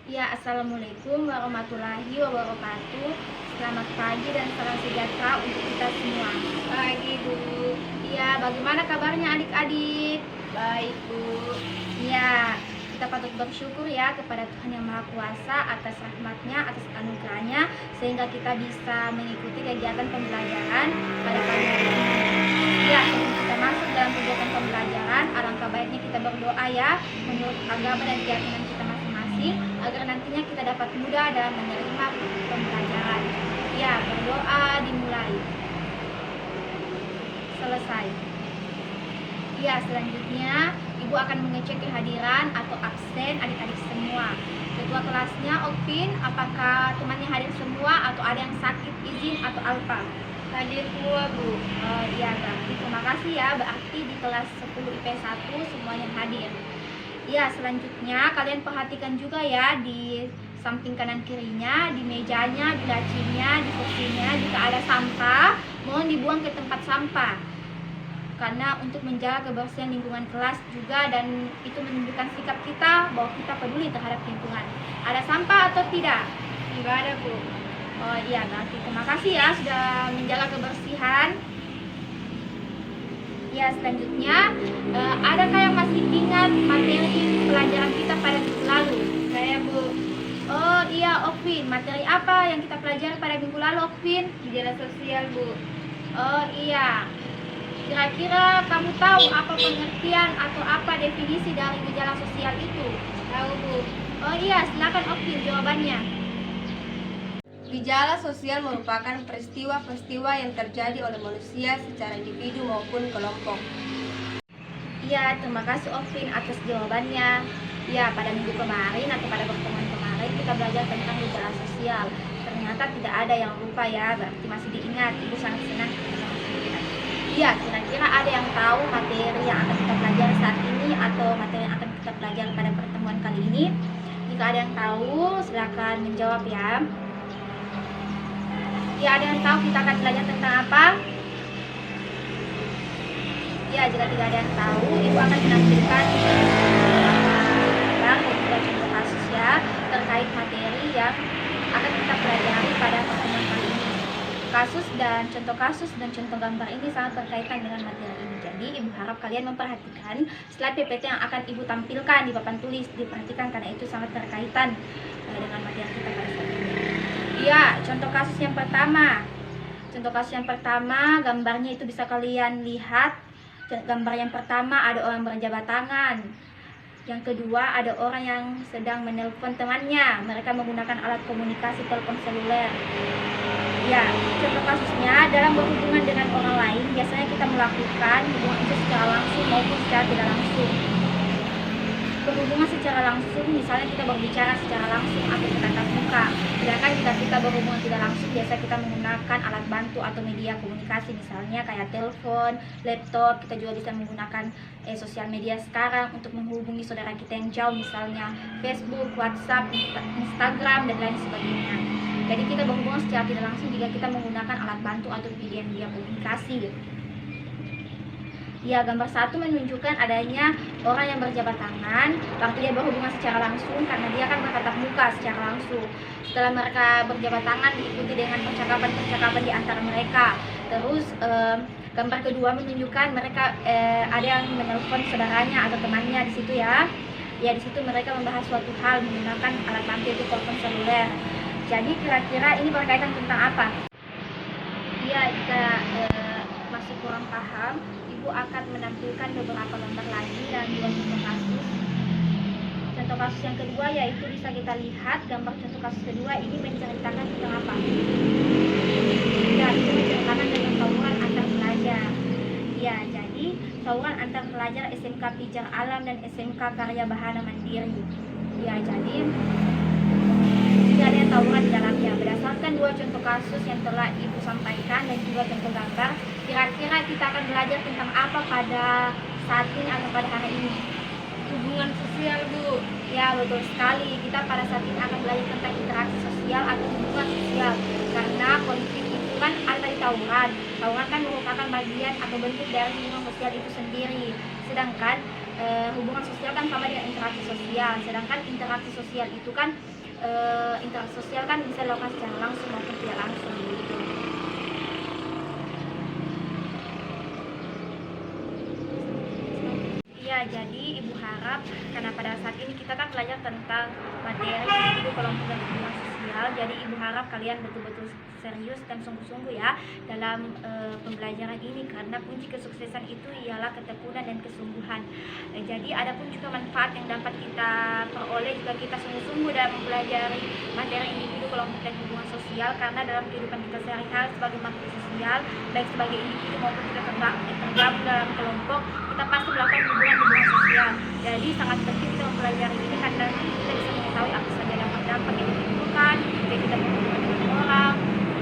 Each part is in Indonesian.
Ya, Assalamualaikum warahmatullahi wabarakatuh. Selamat pagi dan salam sejahtera untuk kita semua. Pagi, Bu. Ya, bagaimana kabarnya adik-adik? Baik, Bu. Ya, kita patut bersyukur ya kepada Tuhan Yang Maha Kuasa atas rahmatnya, atas anugerahnya, sehingga kita bisa mengikuti kegiatan pembelajaran pada pagi hari ini. Ya, sebelum kita masuk dalam kegiatan pembelajaran, alangkah baiknya kita berdoa ya, menurut agama dan keyakinan kita masing-masing, agar nantinya kita dapat mudah dalam menerima pembelajaran. Ya, berdoa dimulai. Selesai. Ya, selanjutnya Ibu akan mengecek kehadiran atau absen adik-adik semua. Ketua kelasnya Okvin, apakah temannya hadir semua atau ada yang sakit, izin atau apa? Hadir semua, Bu. Iya, berarti terima kasih ya, berarti di kelas 10 IP1 semuanya hadir. Ya, selanjutnya kalian perhatikan juga ya di samping kanan kirinya, di mejanya, di lacinya, di kursinya, jika ada sampah, mohon dibuang ke tempat sampah. Karena untuk menjaga kebersihan lingkungan kelas juga, dan itu menunjukkan sikap kita bahwa kita peduli terhadap lingkungan. Ada sampah atau tidak? Tidak ada, Bu. Oh iya, berarti terima kasih ya sudah menjaga kebersihan. Ya, selanjutnya adakah yang masih ingat materi pelajaran kita pada minggu lalu? Saya, Bu. Oh iya, Okvin, materi apa yang kita pelajari pada minggu lalu, Okvin? Gejala sosial, Bu. Oh iya, kira-kira kamu tahu apa pengertian atau apa definisi dari gejala sosial itu? Tahu, Bu. Oh iya, silakan Okvin jawabannya. Gejala sosial merupakan peristiwa-peristiwa yang terjadi oleh manusia secara individu maupun kelompok. Iya, terima kasih Okvin atas jawabannya. Ya, pada minggu kemarin atau pada pertemuan kemarin kita belajar tentang gejala sosial. Ternyata tidak ada yang lupa ya, berarti masih diingat. Ibu sangat senang bisa masih diingat. Iya, kira-kira ada yang tahu materi yang akan kita pelajari saat ini atau materi yang akan kita pelajari pada pertemuan kali ini? Jika ada yang tahu, silakan menjawab ya. Ya, ada yang tahu kita akan belajar tentang apa? Ya, jika tidak ada yang tahu, Ibu akan menampilkan beberapa gambar dan juga contoh kasus ya terkait materi yang akan kita pelajari pada pertemuan kali ini. Kasus dan contoh gambar ini sangat berkaitan dengan materi ini. Jadi, Ibu harap kalian memperhatikan slide PPT yang akan Ibu tampilkan di papan tulis. Diperhatikan karena itu sangat berkaitan dengan materi kita pada saat ini. Ya, contoh kasus yang pertama. Contoh kasus yang pertama, gambarnya itu bisa kalian lihat. Gambar yang pertama ada orang berjabat tangan. Yang kedua ada orang yang sedang menelpon temannya. Mereka menggunakan alat komunikasi telepon seluler. Ya, contoh kasusnya dalam berhubungan dengan orang lain, biasanya kita melakukan hubungan itu secara langsung maupun secara tidak langsung. Berhubungan secara langsung, misalnya kita berbicara secara langsung atau bertatap muka. Sedangkan jika kita berhubungan tidak langsung, biasa kita menggunakan alat bantu atau media komunikasi, misalnya kayak telepon, laptop. Kita juga bisa menggunakan sosial media sekarang untuk menghubungi saudara kita yang jauh, misalnya Facebook, WhatsApp, Instagram, dan lain sebagainya. Jadi kita berhubungan secara tidak langsung jika kita menggunakan alat bantu atau media komunikasi. Ya, gambar satu menunjukkan adanya orang yang berjabat tangan. Waktu dia berhubungan secara langsung karena dia akan bertatap muka secara langsung. Setelah mereka berjabat tangan diikuti dengan percakapan-percakapan di antara mereka. Terus gambar kedua menunjukkan mereka ada yang menelpon saudaranya atau temannya di situ ya. Ya, di situ mereka membahas suatu hal menggunakan alat bantu itu telepon seluler. Jadi kira-kira ini berkaitan tentang apa? Ya, jika masih kurang paham, Ibu akan menampilkan beberapa gambar lagi dan dua contoh kasus. Contoh kasus yang kedua yaitu bisa kita lihat gambar contoh kasus kedua ini menceritakan tentang apa? Ya, itu menceritakan tentang tawuran antar pelajar. Ya, jadi tawuran antar pelajar SMK Pijar Alam dan SMK Karya Bahana Mandiri. Ya, jadi tidak ada tawuran di dalamnya. Berdasarkan dua contoh kasus yang telah Ibu sampaikan dan juga contoh gambar, kira-kira kita akan belajar tentang apa pada saat ini atau pada hari ini? Hubungan sosial, Bu. Ya, betul sekali. Kita pada saat ini akan belajar tentang interaksi sosial atau hubungan sosial. Karena konflik itu kan ada di tawuran. Tawuran kan merupakan bagian atau bentuk dari hubungan sosial itu sendiri. Sedangkan hubungan sosial kan sama dengan interaksi sosial, sedangkan interaksi sosial itu kan interaksi sosial kan bisa dilakukan secara langsung maupun tidak langsung gitu. Ya, jadi ibu harap karena pada saat ini kita kan belajar tentang materi individu, kelompok, dan hubungan sosial, jadi ibu harap kalian betul-betul serius dan sungguh-sungguh ya dalam pembelajaran ini, karena kunci kesuksesan itu ialah ketekunan dan kesungguhan. Jadi ada pun juga manfaat yang dapat kita peroleh jika kita sungguh-sungguh dalam mempelajari materi individu, kelompok, dan hubungan sosial, karena dalam kehidupan kita sehari-hari sebagai makhluk sosial, baik sebagai individu maupun kita tergabung dalam kelompok, kita pasti melakukan hubungan sosial. Jadi sangat penting kita mempelajari ini karena kita bisa mengetahui apa saja dampak-dampak yang ditimbulkan jika kita berhubungan dengan orang,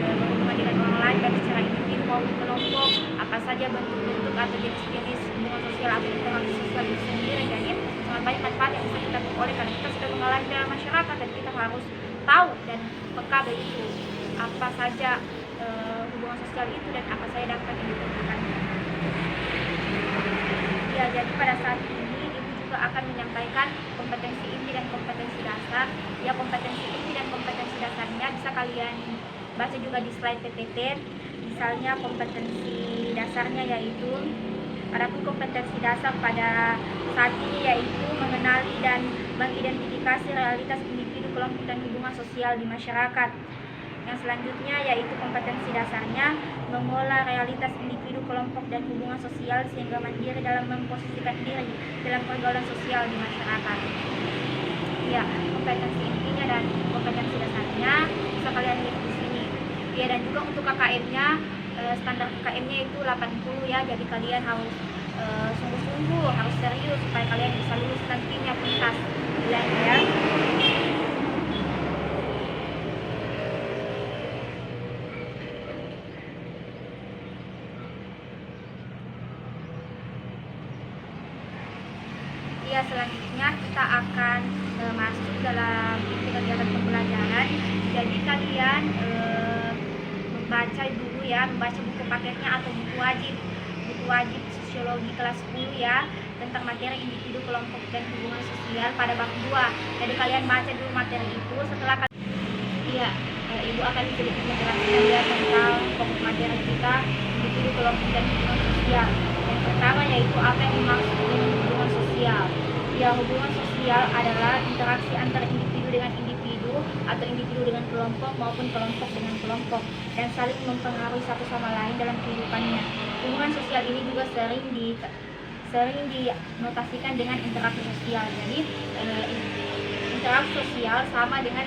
berhubungan dengan orang lain baik secara individu maupun kelompok, apa saja bentuk-bentuk atau jenis-jenis hubungan sosial atau interaksi sosial itu sendiri. Jadi sangat banyak manfaat yang bisa kita peroleh karena kita sudah mengalami dalam masyarakat, dan kita harus tahu dan peka begitu apa saja hubungan sosial itu dan apa saja dampak yang ditimbulkannya. Ya, jadi pada saat ini ibu juga akan menyampaikan kompetensi inti dan kompetensi dasar. Ya, kompetensi inti dan kompetensi dasarnya bisa kalian baca juga di slide PPT. Misalnya kompetensi dasarnya yaitu, adapun kompetensi dasar pada saat ini yaitu mengenali dan mengidentifikasi realitas individu, kelompok, dan hubungan sosial di masyarakat. Yang selanjutnya yaitu kompetensi dasarnya mengolah realitas individu, kelompok, dan hubungan sosial sehingga mandiri dalam memposisikan diri dalam pergaulan sosial di masyarakat. Ya, kompetensi intinya dan kompetensi dasarnya bisa kalian lihat di sini. Ya, dan juga untuk KKM-nya, standar KKM-nya itu 80 ya. Jadi kalian harus sungguh-sungguh, harus serius supaya kalian bisa lulus nantinya tuntas ya. Ya, selanjutnya kita akan masuk dalam kegiatan pembelajaran. Jadi kalian membaca dulu ya, membaca buku paketnya atau buku wajib sosiologi kelas 10 ya, tentang materi individu, kelompok, dan hubungan sosial pada bab 2. Jadi kalian baca dulu materi itu. Setelah kalian ibu akan sedikit menjelaskan ya tentang pokok materi kita individu, kelompok, dan hubungan sosial. Yang pertama yaitu apa yang dimaksud dengan hubungan sosial. Ya, hubungan sosial adalah interaksi antara individu dengan individu atau individu dengan kelompok maupun kelompok dengan kelompok, dan saling mempengaruhi satu sama lain dalam kehidupannya. Hubungan sosial ini juga sering dinotasikan dengan interaksi sosial. Jadi interaksi sosial sama dengan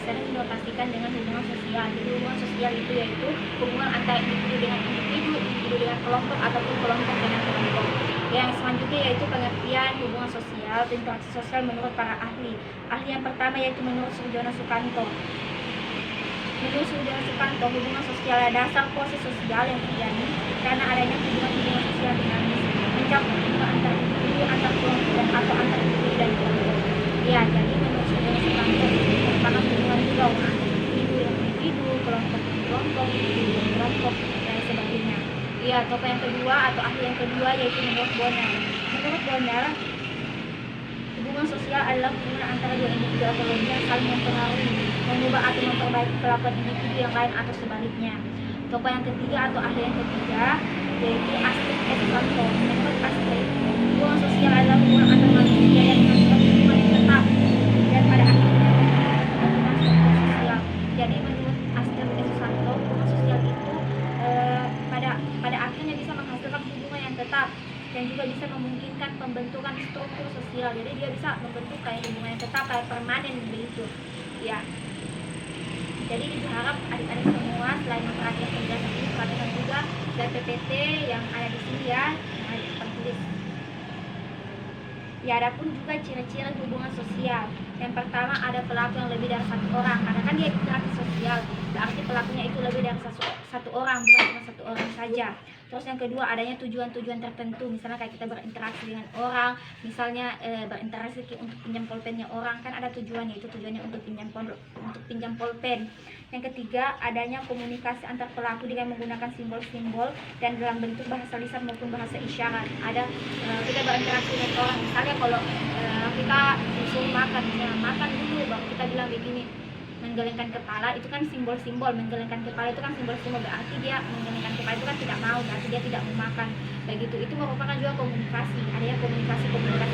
sering dinotasikan dengan hubungan sosial. Jadi hubungan sosial itu yaitu hubungan antara individu dengan individu, individu dengan kelompok, ataupun kelompok dengan kelompok. Yang selanjutnya yaitu pengertian hubungan sosial atau interaksi sosial menurut para ahli. Ahli yang pertama yaitu menurut Surjono Sukanto. Menurut Surjono Sukanto, hubungan sosial adalah dasar proses sosial yang terjadi karena adanya hubungan sosial dinamis, mencakup hubungan antar individu, antar kelompok, dan atau antar individu dan kelompok. Ya, jadi menurut Surjono Sukanto merupakan hubungan juga antara individu dengan individu, kelompok dengan kelompok, individu dengan kelompok, dan sebagainya. Ya, tokoh yang kedua atau ahli yang kedua yaitu menurut Bonner. Menurut Bonner, hubungan sosial adalah hubungan antara dua individu atau lebih yang saling mempengaruhi, mengubah atau memperbaiki kelakuan individu yang lain atau sebaliknya. Tokoh yang ketiga atau ahli yang ketiga yaitu Astrid S. Susanto. Menurut Astrid, hubungan sosial adalah hubungan antara manusia yang menghasilkan hubungan yang tetap dan pada akhirnya hubungan sosial. Jadi menurut Astrid S. Susanto, hubungan sosial itu pada akhirnya bisa menghasilkan hubungan yang tetap dan juga bisa memungkinkan pembentukan struktur sosial. Jadi dia bisa membentuk kayak hubungan yang tetap, kayak permanen begitu ya. Jadi diharap adik-adik semua selain memperhatikan penjelasan ini, perhatikan juga dari PPT yang ada di sini ya, yang ada di tulis. Ya, ada pun juga ciri-ciri hubungan sosial. Yang pertama ada pelaku yang lebih dari satu orang, karena kan dia interaksi sosial, berarti pelakunya itu lebih dari satu orang, bukan cuma satu orang saja. Terus yang kedua adanya tujuan-tujuan tertentu, misalnya kayak kita berinteraksi dengan orang, misalnya berinteraksi untuk pinjam pulpennya orang, kan ada tujuannya, itu tujuannya untuk pinjam pulpen. Yang ketiga adanya komunikasi antar pelaku dengan menggunakan simbol-simbol dan dalam bentuk bahasa lisan maupun bahasa isyarat. Ada kita berinteraksi dengan orang, misalnya kalau kita disuruh makan, misalnya makan dulu baru kita bilang begini, menggelengkan kepala, itu kan simbol-simbol. Menggelengkan kepala itu kan simbol-simbol, berarti dia menggelengkan kepala itu kan tidak mau, berarti dia tidak mau makan, begitu. Itu merupakan juga komunikasi, adanya komunikasi baik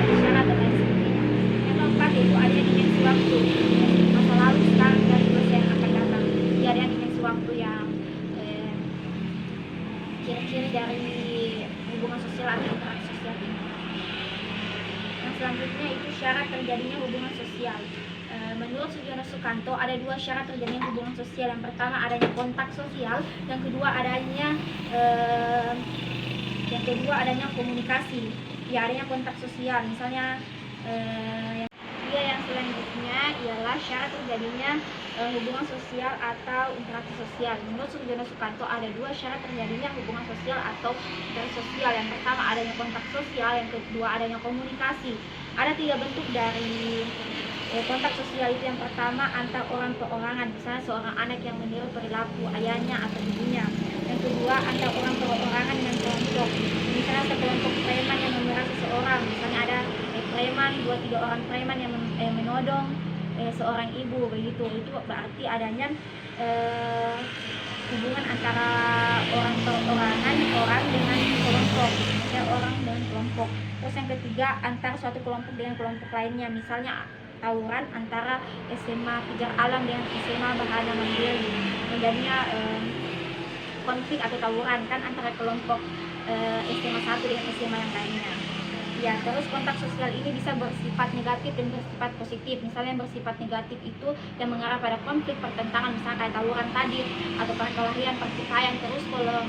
isyarat dan lain sebagainya. Yang keempat yaitu adanya dimensi waktu, masa lalu, sekarang, dan masa yang akan datang. Jadi adanya dimensi waktu yang ciri-ciri dari hubungan sosial atau interaksi sosial ini. Yang selanjutnya itu syarat terjadinya hubungan sosial. Menurut Sugiono Sukanto ada dua syarat terjadinya hubungan sosial. Yang pertama adanya kontak sosial, yang kedua adanya komunikasi. Ya, adanya kontak sosial. Misalnya yang selanjutnya ialah syarat terjadinya hubungan sosial atau interaksi sosial. Menurut Sugiono Sukanto ada dua syarat terjadinya hubungan sosial atau interaksi sosial. Yang pertama adanya kontak sosial, yang kedua adanya komunikasi. Ada tiga bentuk dari kontak sosial itu. Yang pertama antar orang perorangan, misalnya seorang anak yang meniru perilaku ayahnya atau ibunya. Yang kedua antar orang perorangan dengan kelompok, misalnya sekelompok preman yang memeras seseorang, misalnya ada preman, 2-3 orang preman yang menodong seorang ibu, begitu. Itu berarti adanya hubungan antara orang perorangan, orang dengan kelompok, ya, orang dengan kelompok. Terus yang ketiga antar suatu kelompok dengan kelompok lainnya, misalnya tawuran antara SMA Pijar Alam dengan SMA Bahana Mandiri, menjadinya konflik atau tawuran kan antara kelompok SMA 1 dengan SMA yang lainnya. Ya, terus kontak sosial ini bisa bersifat negatif dan bersifat positif. Misalnya yang bersifat negatif itu yang mengarah pada konflik, pertentangan, misalnya kayak tawuran tadi, atau perkelahian, pertikaian. Terus kalau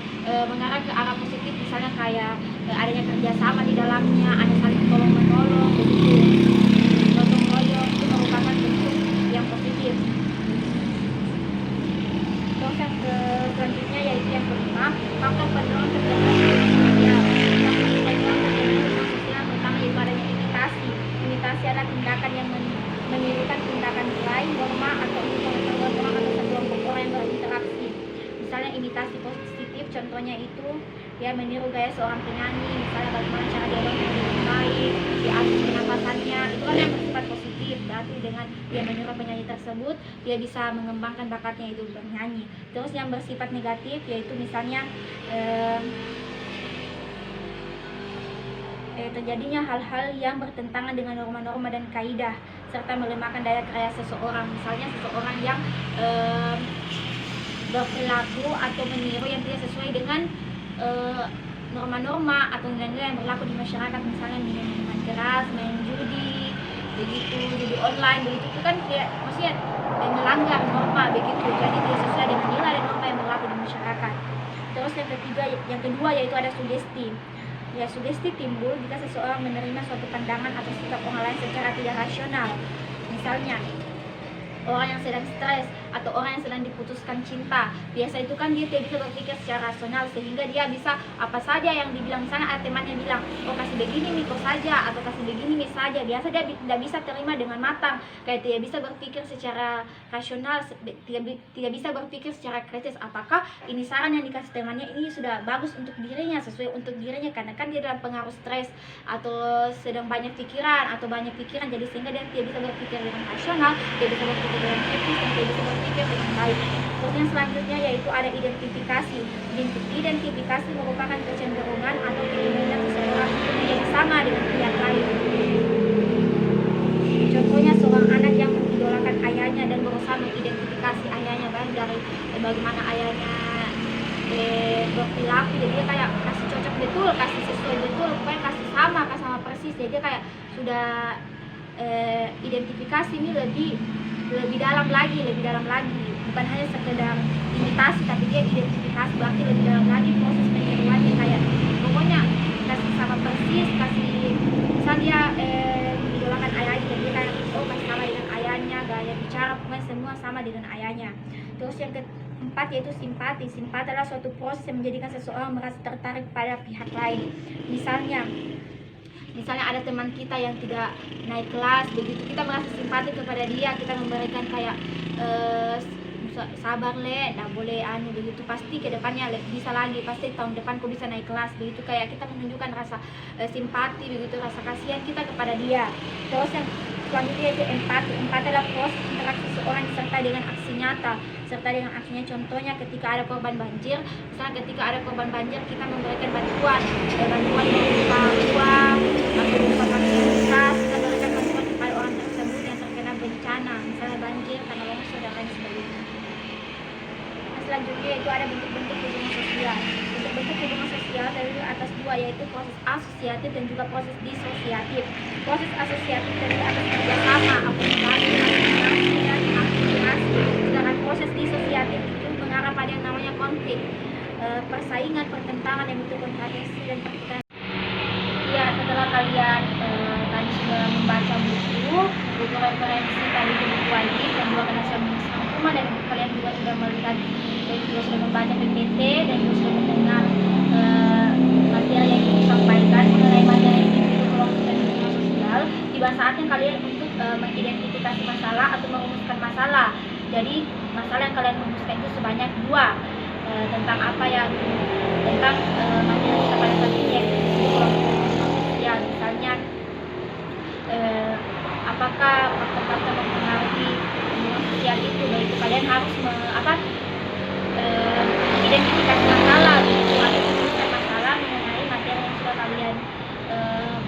mengarah ke arah positif, misalnya kayak adanya kerjasama di dalamnya, ada saling tolong menolong, begitu, gotong royong, itu merupakan bentuk yang positif. Terus yang selanjutnya yaitu yang kelima, faktor pendorong terjadinya hubungan sosial. Faktor pendorong terjadinya hubungan sosial pertama yaitu adanya imitasi. Imitasi adalah tindakan yang menirukan tindakan nilai, norma atau pengetahuan orang atau sekelompok orang yang berinteraksi. Misalnya imitasi positif, contohnya itu ya meniru gaya seorang penyanyi, misalnya bagaimana cara dia bernyanyi baik, diatur pernapasannya, itu kan yang bersifat positif. Berarti dengan dia meniru penyanyi tersebut, dia bisa mengembangkan bakatnya itu bernyanyi. Terus yang bersifat negatif yaitu misalnya terjadinya hal-hal yang bertentangan dengan norma-norma dan kaidah serta melemahkan daya kaya seseorang. Misalnya seseorang yang berperilaku atau meniru yang tidak sesuai dengan norma-norma atau nilai-nilai yang berlaku di masyarakat, misalnya minum minuman keras, main judi, begitu, judi online, begitu, itu kan kayak maksudnya melanggar norma, begitu, jadi tidak sesuai dengan nilai dan norma yang berlaku di masyarakat. Terus yang kedua yaitu ada sugesti. Ya, sugesti timbul jika seseorang menerima suatu pandangan atau sikap orang lain secara tidak rasional. Misalnya orang yang sedang stres atau orang yang sedang diputuskan cinta, biasa itu kan dia tidak bisa berpikir secara rasional, sehingga dia bisa apa saja yang dibilang. Misalnya ada temannya bilang, oh kasih begini nih kok saja, atau kasih begini nih saja, biasa dia tidak bisa terima dengan matang, kayak tidak bisa berpikir secara rasional, tidak bisa berpikir secara kritis, apakah ini saran yang dikasih temannya ini sudah bagus untuk dirinya, sesuai untuk dirinya, karena kan dia dalam pengaruh stres atau sedang banyak pikiran, jadi sehingga dia tidak bisa berpikir dengan rasional, dia bisa berpikir dengan kritis, dan dia bisa berpikir dengan baik. Terus yang selanjutnya yaitu ada identifikasi. Identifikasi merupakan kecenderungan atau keinginan seseorang menjadi sama dengan pihak lain. Contohnya seorang anak yang mengidolakan ayahnya dan berusaha mengidentifikasi ayahnya, baik dari bagaimana ayahnya berperilaku, jadi dia kayak kasih cocok betul, kasih sesuai betul, pokoknya kasih sama persis. Jadi dia kayak sudah identifikasi ini lebih dalam lagi, bukan hanya sekedar imitasi, tapi dia identifikasi, berarti lebih dalam lagi proses peniruannya, kayak pokoknya kasih sama persis, kasih misal dia mengidolakan ayahnya, jadi kayak oh kasih sama dengan ayahnya, gaya bicara pokoknya semua sama dengan ayahnya. Terus yang 4 yaitu simpati. Simpati adalah suatu proses yang menjadikan seseorang merasa tertarik pada pihak lain. Misalnya ada teman kita yang tidak naik kelas, begitu kita merasa simpati kepada dia, kita memberikan kayak sabar le, nggak boleh begitu, pasti ke depannya bisa lagi, pasti tahun depan kau bisa naik kelas, begitu kayak kita menunjukkan rasa simpati, begitu rasa kasihan kita kepada dia. Terus yang selanjutnya yaitu empati. Empati adalah proses interaksi seseorang disertai dengan aksi nyata, serta dengan aksinya. Contohnya ketika ada korban banjir, misalnya ketika ada korban banjir kita memberikan bantuan berupa uang atau berupa fasilitas, kita berikan bantuan kepada orang tersebut yang terkena bencana, misalnya banjir, tanah longsor dan lain sebagainya. Selanjutnya itu ada bentuk-bentuk hubungan sosial. Bentuk-bentuk hubungan sosial dari atas dua, yaitu proses asosiatif dan juga proses disosiatif. Proses asosiatif dari atas kerjasama, akomodasi, asimilasi, dan akulturasi. Sedangkan proses disosiatif itu mengarah pada yang namanya konflik, persaingan, pertentangan, yang itu kontradiksi dan pertikaian. Ya, setelah kalian tadi sudah membaca buku referensi tadi ke buku wajib dan juga nasional rumah, dan kalian juga sudah melihat dan juga sudah membaca PPT dan juga sudah mendengar materi yang disampaikan mengenai materi individu, kelompok dan hubungan sosial. Tiba saatnya kalian untuk mengidentifikasi masalah atau merumuskan masalah. Jadi masalah yang kalian rumuskan itu sebanyak 2 tentang apa yang tentang materi yang kita pada saat ini, yaitu kelompok sosial. Misalnya apakah faktor-faktor mempengaruhi hubungan sosial itu, begitu kalian harus identifikasi masalah, begitu atau merumuskan masalah mengenai materi yang sudah kalian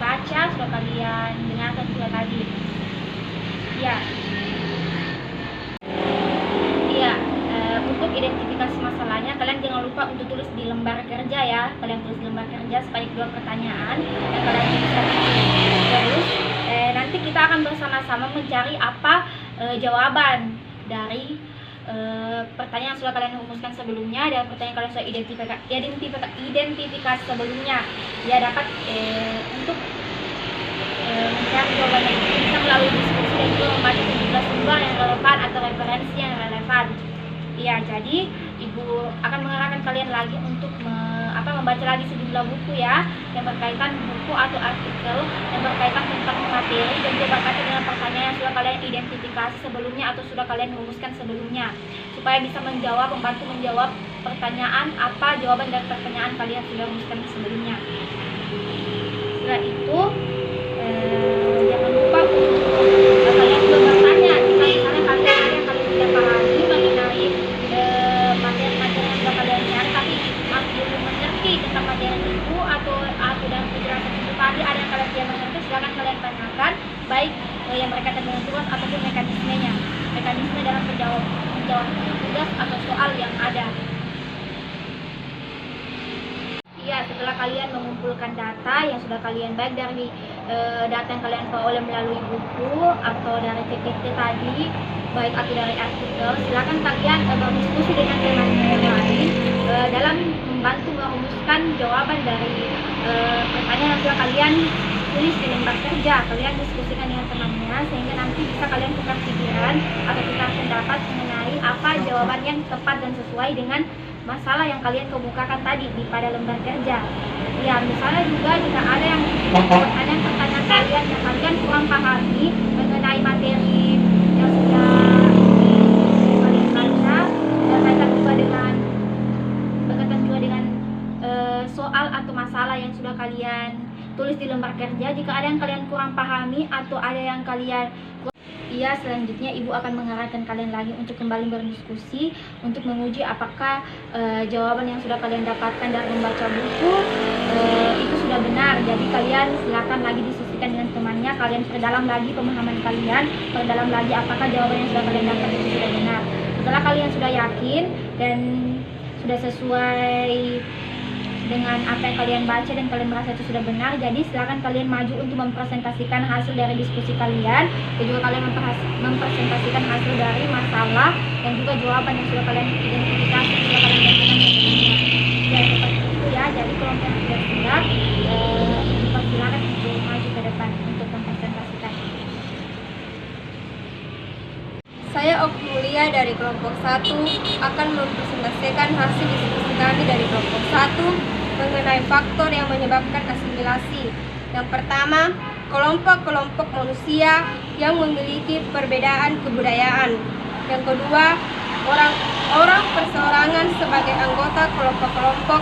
baca, sudah kalian dengarkan juga tadi. Untuk identifikasi masalahnya kalian jangan lupa untuk tulis di lembar kerja ya. Kalian tulis di lembar kerja sebanyak 2 pertanyaan yang kalian bisa tulis. Terus nanti kita akan bersama-sama mencari apa jawaban dari pertanyaan yang sudah kalian rumuskan sebelumnya dan pertanyaan yang kalian sudah identifikasi sebelumnya. Ya, dapat untuk mencari jawabannya itu bisa melalui diskusi dan juga membaca sejumlah sumber yang relevan atau referensi yang relevan. Ya, jadi Ibu akan mengarahkan kalian lagi untuk membaca lagi sejumlah buku ya, yang berkaitan buku atau artikel yang berkaitan tentang materi dan juga berkaitan dengan pertanyaan yang sudah kalian identifikasi sebelumnya atau sudah kalian rumuskan sebelumnya, supaya bisa membantu menjawab pertanyaan apa jawaban dari pertanyaan kalian sudah rumuskan sebelumnya. Setelah itu jangan lupa untuk kalian juga bertanya jika misalnya kalian ada yang kalian tidak pahami mengenai materi-materi yang sudah kalian cari tapi masih belum mengerti tentang materi itu atau dalam penjelasan itu tadi ada yang kalian tidak mengerti, silakan kalian tanyakan, baik yang berkaitan dengan tugas ataupun mekanisme dalam menjawab tugas atau soal yang ada. Ya, setelah kalian mengumpulkan data yang sudah kalian baik dari data yang kalian peroleh melalui buku atau dari PPT tadi, baik atau dari artikel, silakan kalian berdiskusi dengan teman-teman yang lain dalam membantu merumuskan jawaban dari pertanyaan yang sudah kalian tulis di lembar kerja. Kalian diskusikan dengan temannya sehingga nanti bisa kalian tukar pikiran atau tukar pendapat mengenai apa jawaban yang tepat dan sesuai dengan masalah yang kalian kemukakan tadi pada lembar kerja. Ya, misalnya juga jika ada yang pertanyaan-pertanyaan kalian yang kalian kurang pahami mengenai materi yang sudah kalian baca, berkaitan juga dengan soal atau masalah yang sudah kalian tulis di lembar kerja. Jika ada yang kalian kurang pahami atau ada yang kalian selanjutnya Ibu akan mengarahkan kalian lagi untuk kembali berdiskusi untuk menguji apakah jawaban yang sudah kalian dapatkan dari membaca buku itu sudah benar. Jadi kalian silakan lagi diskusikan dengan temannya, kalian perdalam lagi pemahaman kalian, perdalam lagi apakah jawaban yang sudah kalian dapat itu sudah benar. Setelah kalian sudah yakin dan sudah sesuai dengan apa yang kalian baca dan kalian merasa itu sudah benar, jadi silakan kalian maju untuk mempresentasikan hasil dari diskusi kalian dan juga kalian mempresentasikan hasil dari masalah dan juga jawaban yang sudah kalian identifikasi sudah kalian berikan sebelumnya. Ya, seperti itu ya. Jadi kelompok yang sudah siap dipersilakan untuk maju ke depan untuk mempresentasikan. Saya Okmulia dari kelompok 1 akan mempresentasikan hasil diskusi kami dari kelompok 1 mengenai faktor yang menyebabkan asimilasi. Yang pertama, kelompok-kelompok manusia yang memiliki perbedaan kebudayaan. Yang kedua, orang perseorangan sebagai anggota kelompok-kelompok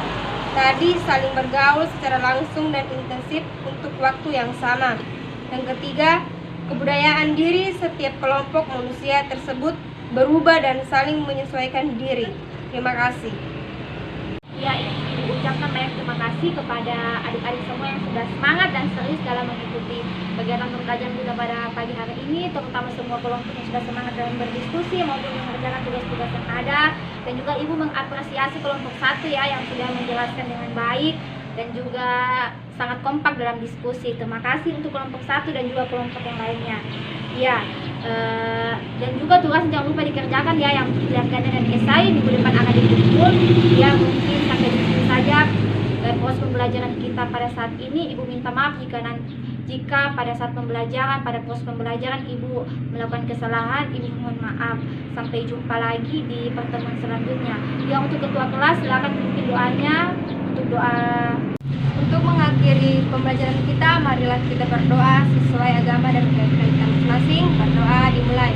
tadi saling bergaul secara langsung dan intensif untuk waktu yang sama. Yang ketiga, kebudayaan diri setiap kelompok manusia tersebut berubah dan saling menyesuaikan diri. Terima kasih. Ya, Ibu ucapkan banyak terima kasih kepada adik-adik semua yang sudah semangat dan serius dalam mengikuti kegiatan pembelajaran kita pada pagi hari ini, terutama semua kelompok yang sudah semangat dalam berdiskusi maupun mengerjakan tugas-tugas yang ada. Dan juga Ibu mengapresiasi kelompok 1 ya yang sudah menjelaskan dengan baik dan juga sangat kompak dalam diskusi. Terima kasih untuk kelompok 1 dan juga kelompok yang lainnya. Ya, dan juga tugas jangan lupa dikerjakan ya, yang pelajaran dan esai minggu depan akan dikumpul. Ya, mungkin sampai di sini saja proses pembelajaran kita pada saat ini. Ibu minta maaf jika pada saat pembelajaran, pada proses pembelajaran Ibu melakukan kesalahan. Ibu mohon maaf. Sampai jumpa lagi di pertemuan selanjutnya. Ya, untuk ketua kelas silakan pimpin doanya untuk doa. Untuk mengakhiri pembelajaran kita, marilah kita berdoa sesuai agama dan keyakinan kita masing-masing. Berdoa dimulai.